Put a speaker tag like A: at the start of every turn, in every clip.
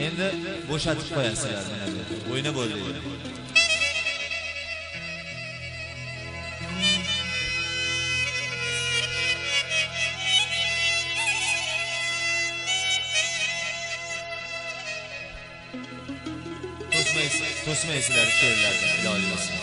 A: Endi bo'shatib qo'yasizlar mana bu. O'yna bo'ldi. To'smaysizlar she'rlardan iloji bo'lsin.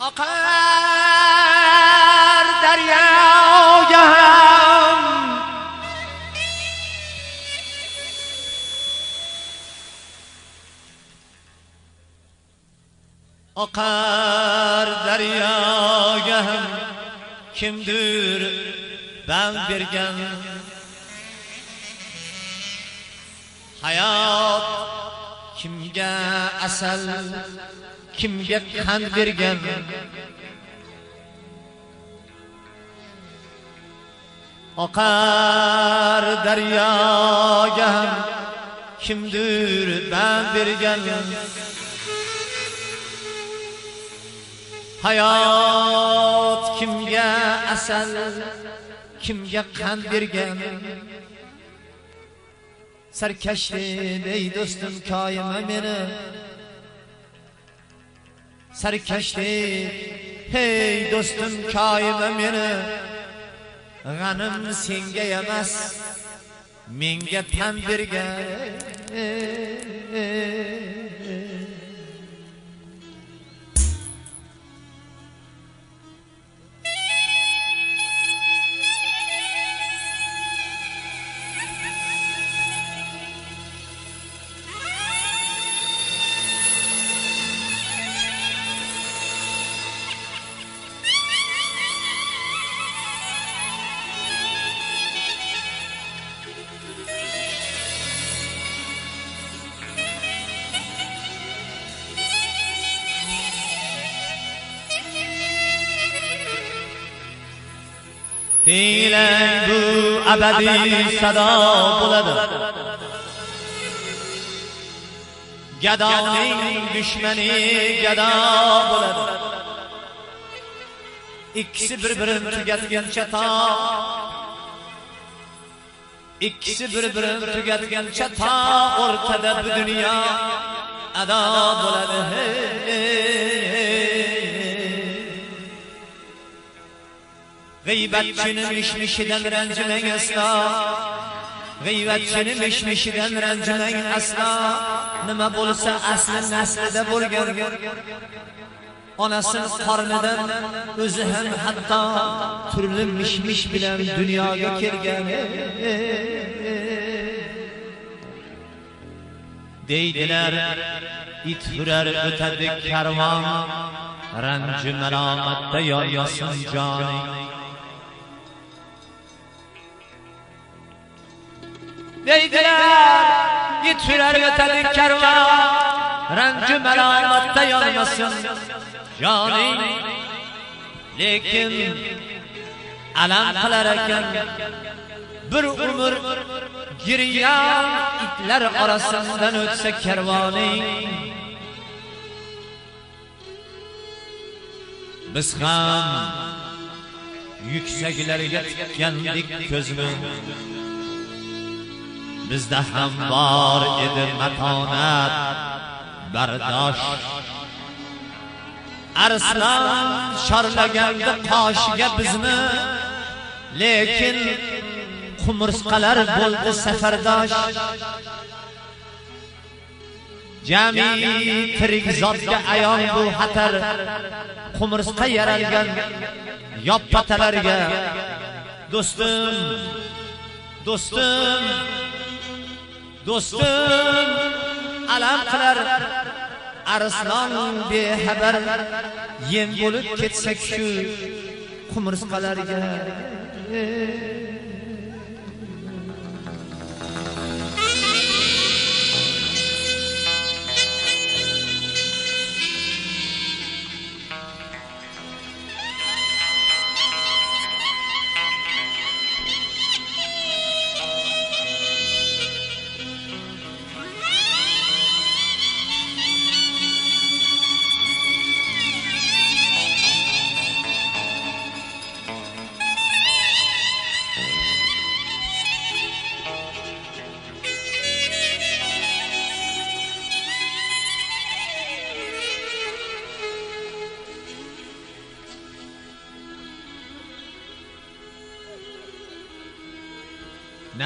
B: Akar deryoga ham Akar deryoga ham kimdir ben bergen hayat kimga asal kimga qand bergan oqar daryoga ham kimdir ben bergan hayot kimga asal kimga qand bergan sarkashlik ey do'stim koyima meni sarkashlik hey do'stim koyima meni g'anim senga emas menga tan bergan Deylen bu ebedi sada buladı Gadanın düşmeni gada buladı İkisi birbirini tügetgençe ta İkisi birbirini tügetgençe ta ortada bu dünya ada buladı Gıybetçinin mişmişiden rencimen asla Gıybetçinin mişmişiden rencimen asla Nima bo'lsa asli naslida bo'lgan Onasının qarnidan o'zi ham hatto turli mishmish bilan dunyoga kelgan Deydilar it hurar o'tadi karvon Ranji malomatda yonmasin joning Deydiler git sürer ötedi kervan Rancı melamatta yanmasın Canin Lekin alam kılarken Bir umur giriyan itler arasından ötse kervanı Biz ham yükseklerge tutgandik közümü Bizde ham var edi matonat bardosh Arslan chorlaganda qoshiga bizni lekin qumursqalar bo'ldi safardosh jami tirik zotga ayon bu xatar, qumursqa yaralgan yoppatalarga. Do'stim, do'stim, do'stim, alam qilar arslon bexabar, yem bo'lib ketsak shu qumursqalarga.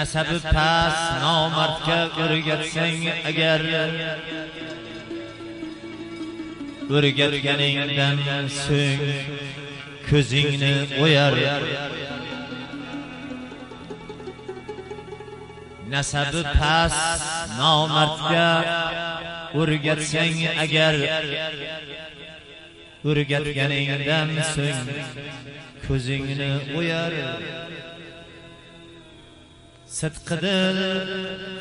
B: Nasabi pas nomardga o'rgatsang agar, o'rgatganingdan so'ng ko'zingni o'yar. Nasabi pas nomardga o'rgatsang agar, o'rgatganingdan so'ng ko'zingni o'yar. Sidqidil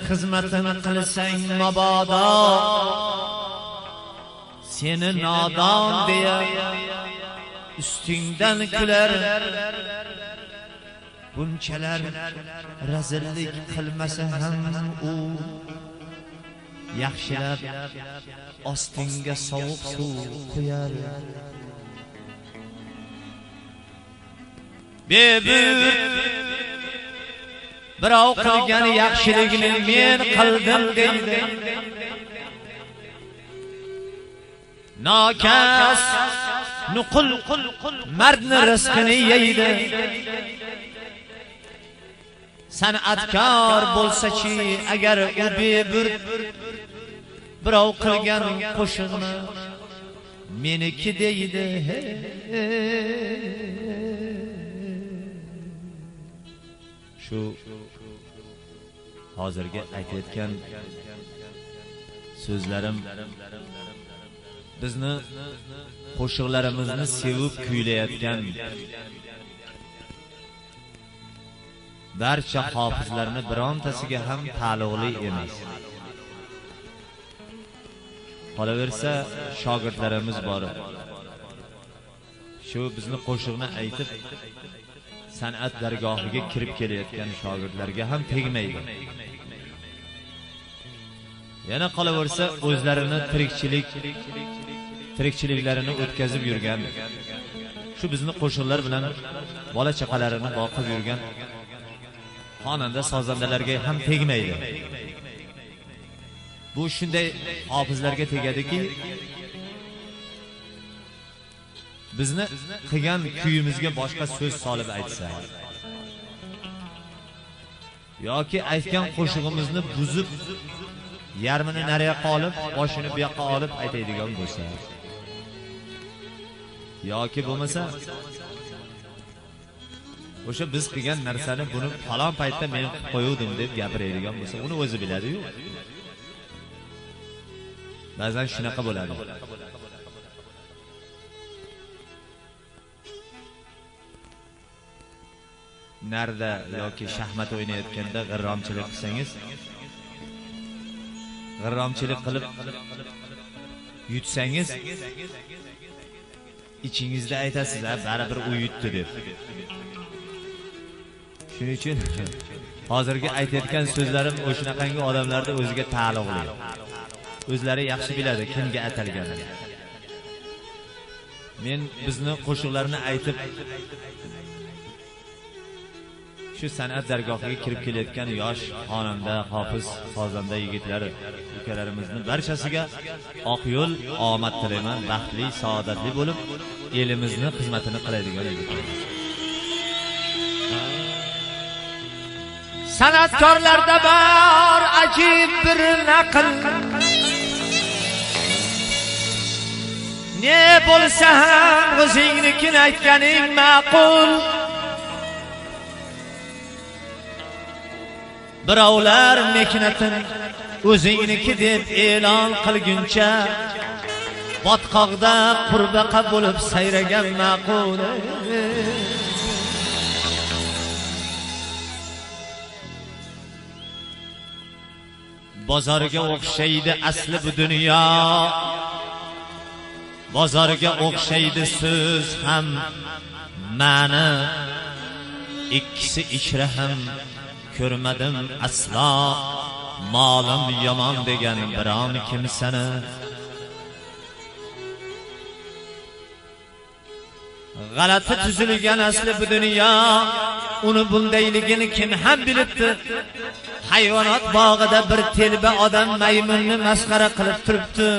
B: xizmatini qilsang mabodo, seni nodon deya ustingdan kular. Bunchalar razillik qilmasa ham u, yaxshilab ostingga sovuq suv qo'yar. Bebur birov qilgan yaxshilikni men qildim deydi. Nokas nuqul mardni rizqini yeydi. San'atkor bo'lsa-chi agar u bebur, birov qilgan qo'shiqni meniki deydi. Shu hozirgi aytayotgan so'zlarim bizni qo'shiqlarimizni sevib kuylayotgan barcha hofizlarni birontasiga ham taalluqli emas. Qolaversa shogirdlarimiz bor. Shu bizni qo'shiqni aytib san'at dargohiga kirib kelayotgan shogirdlarga ham tegmaydi. Yana qolaversa o'zlarini tirikchiliklarini o'tkazib yurgan, shu bizni qo'shiqlar bilan bola chaqalarini boqib yurgan xonanda sozandalarga ham tegmaydi. Bu shunday hofizlarga tegadiki, bizni qilgan kuyimizga boshqa so'z solib aytsa yoki aytgan qo'shig'imizni buzib yarmini nariyoqqa olib, boshini bu yoqqa olib aytadigan bo'lsa, yoki bo'lmasa o'sha biz qilgan narsani buni falon paytda men qilib qo'yuvdim deb gapiradigan bo'lsa, uni o'zi biladi-yu. Ba'zan shunaqa bo'ladi. Narda yoki shaxmat o'ynayotganda g'irromchilik qilsangiz, g'irromchilik qilib yutsangiz, ichingizda aytasiz, baribir u yutdi deb. Shuning uchun hozirgi aytayotgan so'zlarim o'shanaqangi odamlarning o'ziga taalluqli. O'zlari yaxshi biladi kimga atalganini. Men bizni qo'shiqlarni aytib shu san'at dargohiga kirib kelayotgan yosh xonanda, hofiz, sozanda yigitlar, ukalarimizning barchasiga oq yo'l, omad tilayman. Baxtli, saodatli bo'lib, elimizni xizmatini qiladigan yigitlar. San'atkorlarda bor ajib bir naql, bo'lsa ham o'zingnikini aytganing ma'qul. Birovlar mehnatin o'zingniki deb e'lon qilguncha botqoqda qurbaqa bo'lib sayragan ma'qul. Bozorga o'xshaydi asli bu dunyo, bozorga o'xshaydi so'z ham ma'ni, ikkisi ichra ham ko'rmadim aslo molim yomon degan biron kimsani. G'alati tuzilgan asli bu dunyo, uni bundayligini kim ham bilibdi? Hayvonot bog'ida bir telba odam maymunni masxara qilib turibdi.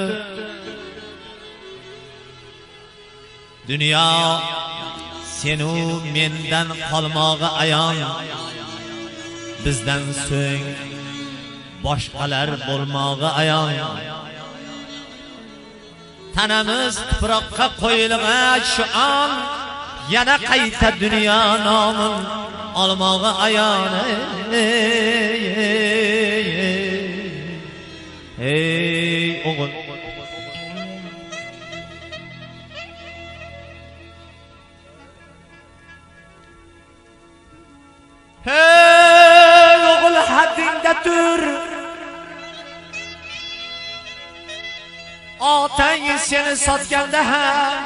B: Dunyo senu mendan qolmog'i ayon, bizdan so'ng boshqalar bo'lmog'i ayon. Tanamiz tuproqqa qo'yilgan shu on, yana qayta dunyo nomin olmog'i ayon. Ey o'g'il, hey o'g'il, haddingda tur. Otang seni sotganda ham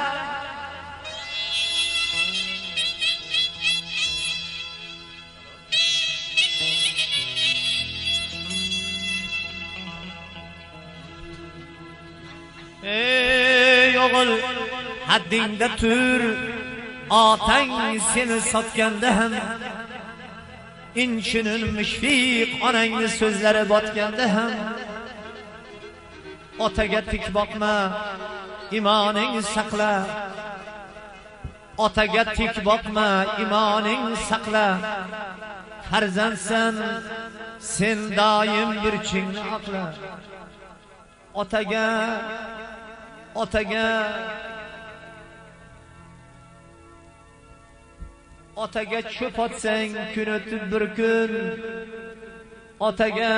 B: ey o'g'il, haddingda tur. Otang seni sotganda ham inchinin mushfiq onangni so'zlari botganda ham otaga tik boqma, imoning saqla. Otaga tik boqma, imoning saqla. Farzandsan, sen doim burchingni oqla. Otaga cho'p otsang kun o'tib bir kun. Otaga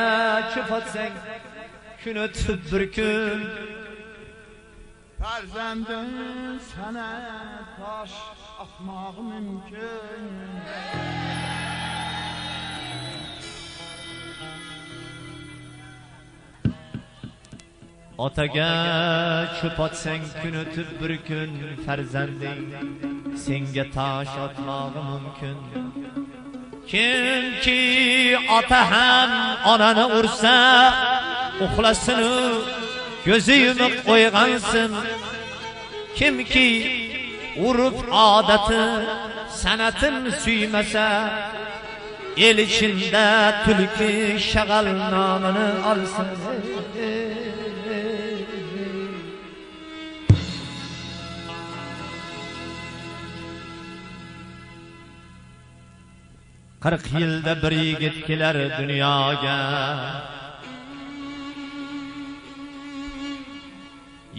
B: cho'p otsang kun o'tib bir kun.
C: Farzandim sana tosh atmog'i mumkin.
B: Otaga cho'p otsang kun o'tib bir kun. Farzanding senga tosh atmog'i mumkin. Kimki ota ham onani ursa, uxlasin, ko'zi yumib qo'ygansin. Kimki urf odati san'atin suymasa, el ichida tulki shag'al nomini olsin. Qirq yilda bir yigit kelar dunyoga.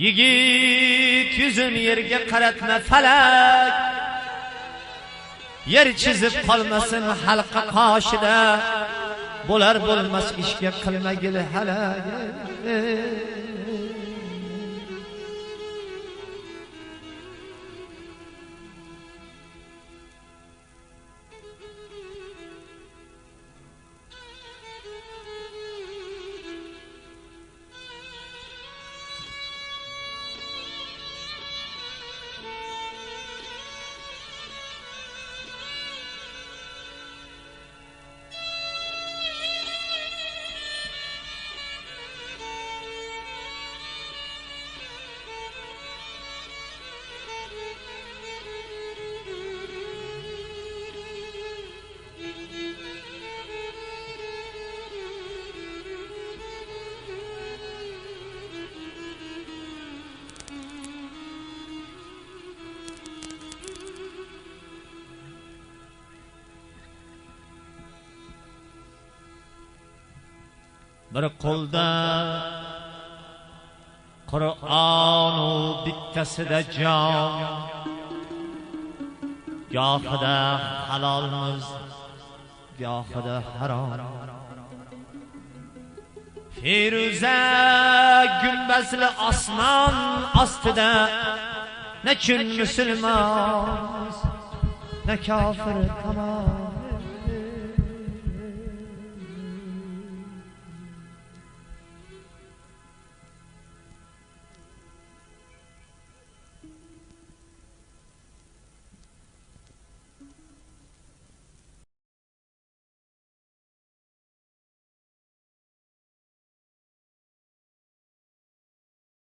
B: Yigit yuzin yerga qaratma falak, yer chizib qolmasin halqa qoshida. Bo'lar bo'lmas ishga qilmagil halak. Bir qo'lda Qur'onu bittasida jon, gohida halolmiz, gohida harom. Firuza gumbazli osmon ostida ne kun musulmon, ne kafir tamom.